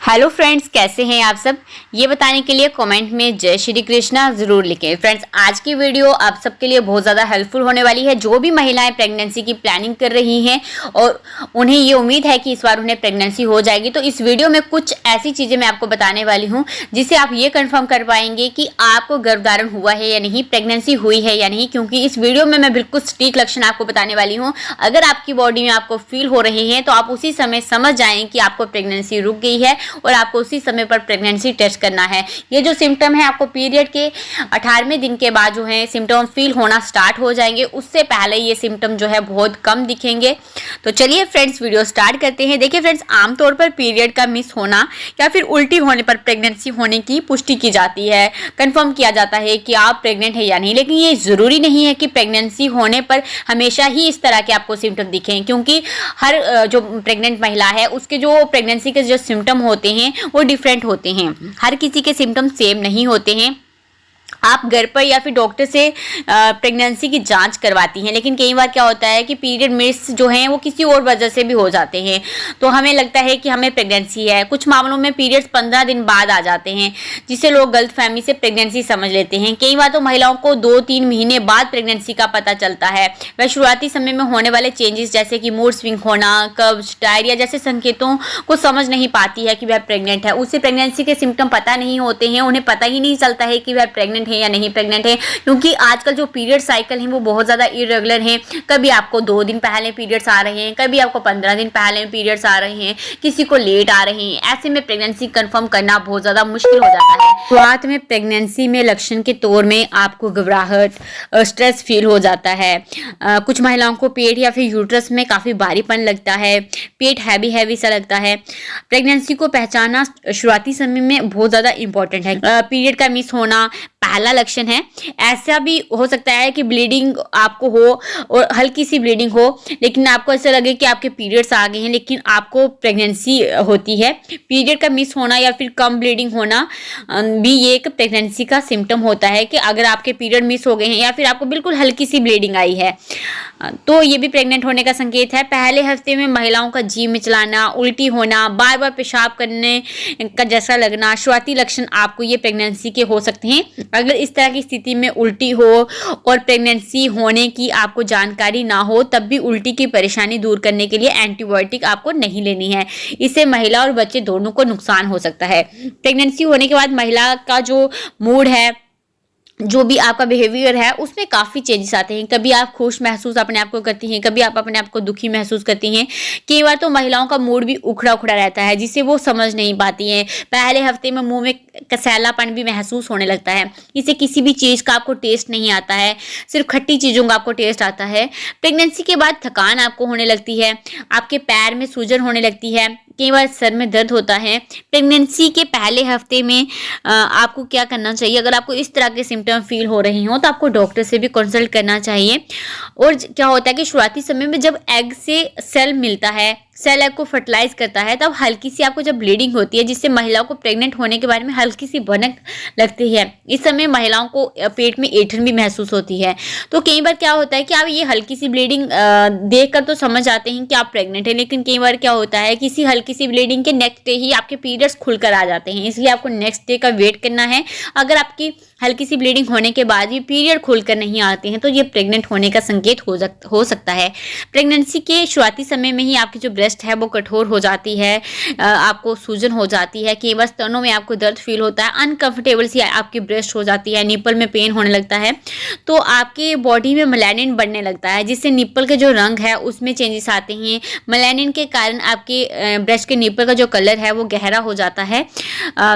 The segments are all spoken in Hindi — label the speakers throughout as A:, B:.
A: हेलो फ्रेंड्स, कैसे हैं आप सब। ये बताने के लिए कमेंट में जय श्री कृष्णा ज़रूर लिखें। फ्रेंड्स, आज की वीडियो आप सबके लिए बहुत ज़्यादा हेल्पफुल होने वाली है। जो भी महिलाएं प्रेगनेंसी की प्लानिंग कर रही हैं और उन्हें ये उम्मीद है कि इस बार उन्हें प्रेगनेंसी हो जाएगी, तो इस वीडियो में कुछ ऐसी चीज़ें मैं आपको बताने वाली हूँ जिससे आप ये कन्फर्म कर पाएंगे कि आपको गर्भधारण हुआ है या नहीं, प्रेगनेंसी हुई है या नहीं। क्योंकि इस वीडियो में मैं बिल्कुल सटीक लक्षण आपको बताने वाली हूँ। अगर आपकी बॉडी में आपको फील हो रहे हैं तो आप उसी समय समझ जाएं कि आपको प्रेगनेंसी रुक गई है और आपको उसी समय पर प्रेगनेंसी टेस्ट करना है। ये जो सिम्टम है आपको पीरियड के 18वें दिन के बाद जो है सिम्टम फील होना स्टार्ट हो जाएंगे। उससे पहले ये सिम्टम जो है बहुत कम दिखेंगे। तो चलिए फ्रेंड्स, वीडियो स्टार्ट करते हैं। देखिए फ्रेंड्स, आमतौर पर पीरियड का मिस होना या फिर उल्टी होने पर प्रेगनेंसी होने की पुष्टि की जाती है, कंफर्म किया जाता है कि आप प्रेग्नेंट है या नहीं। लेकिन ये जरूरी नहीं है कि प्रेगनेंसी होने पर हमेशा ही इस तरह के आपको सिम्टम दिखें, क्योंकि हर जो प्रेग्नेंट महिला है उसके जो प्रेगनेंसी के जो सिम्टम होते हैं वो डिफरेंट होते हैं। हर किसी के सिम्टम सेम नहीं होते हैं। आप घर पर या फिर डॉक्टर से प्रेगनेंसी की जांच करवाती हैं, लेकिन कई बार क्या होता है कि पीरियड मिस जो हैं वो किसी और वजह से भी हो जाते हैं, तो हमें लगता है कि हमें प्रेगनेंसी है। कुछ मामलों में पीरियड्स 15 दिन बाद आ जाते हैं, जिसे लोग गलतफहमी से प्रेगनेंसी समझ लेते हैं। कई बार तो महिलाओं को 2-3 महीने बाद प्रेगनेंसी का पता चलता है। वह शुरुआती समय में होने वाले चेंजेस जैसे कि मूड स्विंग होना, कब्ज, डायरिया जैसे संकेतों को समझ नहीं पाती है कि वह प्रेग्नेंट है। उसे प्रेगनेंसी के सिम्टम पता नहीं होते हैं, उन्हें पता ही नहीं चलता है कि वह प्रेग्नेंट है या नहीं प्रेग्नेंट है। क्योंकि आजकल जो पीरियड साइकिल है वो बहुत ज़्यादा इरेगुलर हैं। कभी आपको 2 दिन पहले पीरियड्स आ रहे हैं, कभी आपको 15 दिन पहले पीरियड्स आ रहे हैं, किसी को लेट आ रहे हैं। ऐसे में प्रेगनेंसी कंफर्म करना बहुत ज़्यादा मुश्किल हो जाता है। शुरुआत में प्रेगनेंसी में लक्षण के तौर में आपको घबराहट, स्ट्रेस फील हो जाता है। कुछ महिलाओं को पेट या फिर यूट्रस में काफ़ी भारीपन लगता है, पेट हैवी हैवी सा लगता है। प्रेगनेंसी को पहचानना शुरुआती समय में बहुत ज़्यादा इंपॉर्टेंट है। पीरियड का मिस होना पहला लक्षण है। ऐसा भी हो सकता है कि ब्लीडिंग आपको हो और हल्की सी ब्लीडिंग हो, लेकिन आपको ऐसा लगे कि आपके पीरियड्स आ गए हैं लेकिन आपको प्रेगनेंसी होती है। पीरियड का मिस होना या फिर कम ब्लीडिंग होना भी ये एक प्रेगनेंसी का सिम्टम होता है कि अगर आपके पीरियड मिस हो गए हैं या फिर आपको बिल्कुल हल्की सी ब्लीडिंग आई है तो ये भी प्रेग्नेंट होने का संकेत है। पहले हफ्ते में महिलाओं का जी मिचलाना, उल्टी होना, बार बार पेशाब करने का जैसा लगना शुरुआती लक्षण आपको ये प्रेगनेंसी के हो सकते हैं। अगर इस तरह की स्थिति में उल्टी हो और प्रेगनेंसी होने की आपको जानकारी ना हो, तब भी उल्टी की परेशानी दूर करने के लिए एंटीबायोटिक आपको नहीं लेनी है। इससे महिला और बच्चे दोनों को नुकसान हो सकता है। प्रेगनेंसी होने के बाद महिला का जो मूड है, जो भी आपका बिहेवियर है, उसमें काफ़ी चेंजेस आते हैं। कभी आप खुश महसूस अपने आप को करती हैं, कभी आप अपने आप को दुखी महसूस करती हैं। कई बार तो महिलाओं का मूड भी उखड़ा उखड़ा रहता है, जिसे वो समझ नहीं पाती हैं। पहले हफ्ते में मुंह में कसैलापन भी महसूस होने लगता है। इसे किसी भी चीज़ का आपको टेस्ट नहीं आता है, सिर्फ खट्टी चीज़ों का आपको टेस्ट आता है। प्रेगनेंसी के बाद थकान आपको होने लगती है, आपके पैर में सूजन होने लगती है, कई बार सर में दर्द होता है। प्रेगनेंसी के पहले हफ्ते में आपको क्या करना चाहिए? अगर आपको इस तरह के सिम्टम फील हो रहे हो तो आपको डॉक्टर से भी कंसल्ट करना चाहिए। और क्या होता है कि शुरुआती समय में जब एग से सेल मिलता है, सेल एग को फर्टिलाइज करता है, तब हल्की सी आपको जब ब्लीडिंग होती है, जिससे महिलाओं को प्रेग्नेंट होने के बारे में हल्की सी भनक लगती है। इस समय महिलाओं को पेट में ऐंठन भी महसूस होती है। तो कई बार क्या होता है कि आप ये हल्की सी ब्लीडिंग देखकर तो समझ आते हैं कि आप प्रेग्नेंट हैं, लेकिन कई बार क्या होता है किसी हल्की सी ब्लीडिंग के नेक्स्ट डे ही आपके पीरियड्स खुलकर आ जाते हैं। इसलिए आपको नेक्स्ट डे का वेट करना है। अगर आपकी हल्की सी ब्लीडिंग होने के बाद भी पीरियड खुलकर नहीं आते हैं तो ये प्रेग्नेंट होने का संकेत हो सकता है। प्रेगनेंसी के शुरुआती समय में ही आपकी जो ब्रेस्ट है वो कठोर हो जाती है, आपको सूजन हो जाती है, कई बार स्तनों में आपको दर्द फील होता है, अनकंफर्टेबल सी आपकी ब्रेस्ट हो जाती है, निप्पल में पेन होने लगता है। तो आपके बॉडी में मेलानिन बढ़ने लगता है, जिससे निप्पल के जो रंग है उसमें चेंजेस आते हैं। मेलानिन के कारण आपके ब्रेस्ट के निप्पल का जो कलर है वो गहरा हो जाता है,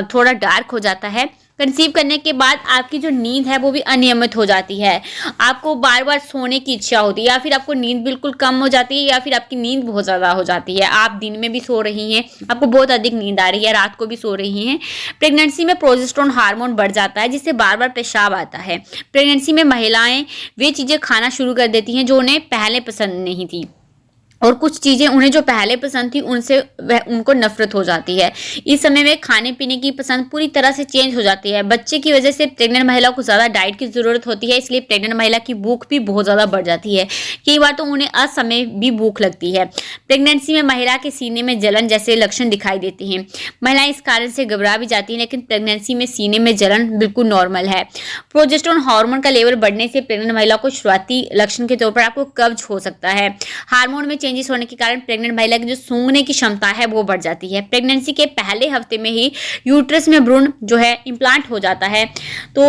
A: थोड़ा डार्क हो जाता है। कंसीव करने के बाद आपकी जो नींद है वो भी अनियमित हो जाती है, आपको बार बार सोने की इच्छा होती है, या फिर आपको नींद बिल्कुल कम हो जाती है, या फिर आपकी नींद बहुत ज़्यादा हो जाती है। आप दिन में भी सो रही हैं, आपको बहुत अधिक नींद आ रही है, रात को भी सो रही हैं। प्रेगनेंसी में प्रोजेस्टेरोन हार्मोन बढ़ जाता है, जिससे बार बार पेशाब आता है। प्रेगनेंसी में महिलाएं वे चीज़ें खाना शुरू कर देती हैं जो उन्हें पहले पसंद नहीं थी। और कुछ चीज़ें उन्हें जो पहले पसंद थी उनसे वह उनको नफरत हो जाती है। इस समय में खाने पीने की पसंद पूरी तरह से चेंज हो जाती है। बच्चे की वजह से प्रेग्नेंट महिला को ज़्यादा डाइट की ज़रूरत होती है, इसलिए प्रेग्नेंट महिला की भूख भी बहुत ज़्यादा बढ़ जाती है। कई बार तो उन्हें असमय भी भूख लगती है। प्रेगनेंसी में महिला के सीने में जलन जैसे लक्षण दिखाई देते हैं। महिलाएं इस कारण से घबरा भी जाती हैं, लेकिन प्रेगनेंसी में सीने में जलन बिल्कुल नॉर्मल है। प्रोजेस्टेरोन हार्मोन का लेवल बढ़ने से प्रेग्नेंट महिला को शुरुआती लक्षण के तौर पर आपको कब्ज हो सकता है। हार्मोन में चेंजेस होने के कारण प्रेग्नेंट महिला की जो सूंघने की क्षमता है वो बढ़ जाती है। प्रेगनेंसी के पहले हफ्ते में ही यूट्रस में भ्रूण जो है इम्प्लांट हो जाता है, तो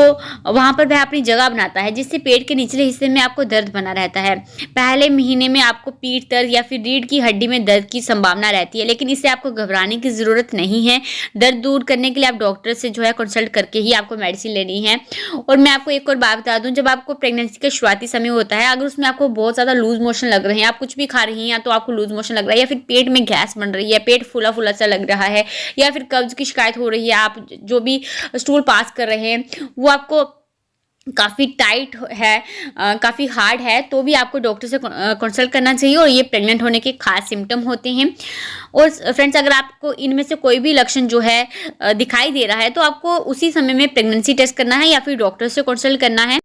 A: वहां पर वह अपनी जगह बनाता है, जिससे पेट के निचले हिस्से में आपको दर्द बना रहता है। पहले महीने में आपको पीठ दर्द या फिर रीढ़ की हड्डी में दर्द की संभावना रहती है, लेकिन इससे आपको घबराने की जरूरत नहीं है। दर्द दूर करने के लिए आप डॉक्टर से जो है कंसल्ट करके ही आपको मेडिसिन लेनी है। और मैं आपको एक और बात बता दूं, जब आपको प्रेगनेंसी का शुरुआती समय होता है, अगर उसमें आपको बहुत ज्यादा लूज मोशन लग रहे हैं, आप कुछ भी खा रही हैं या तो आपको लूज मोशन लग रहा है, या फिर पेट में गैस बन रही है, पेट फूला फूला सा लग रहा है, या फिर कब्ज की शिकायत हो रही है, आप जो भी स्टूल पास कर रहे हैं वो आपको काफ़ी टाइट है, काफ़ी हार्ड है, तो भी आपको डॉक्टर से कंसल्ट करना चाहिए। और ये प्रेग्नेंट होने के खास सिम्टम होते हैं। और फ्रेंड्स, अगर आपको इनमें से कोई भी लक्षण जो है दिखाई दे रहा है, तो आपको उसी समय में प्रेगनेंसी टेस्ट करना है या फिर डॉक्टर से कंसल्ट करना है।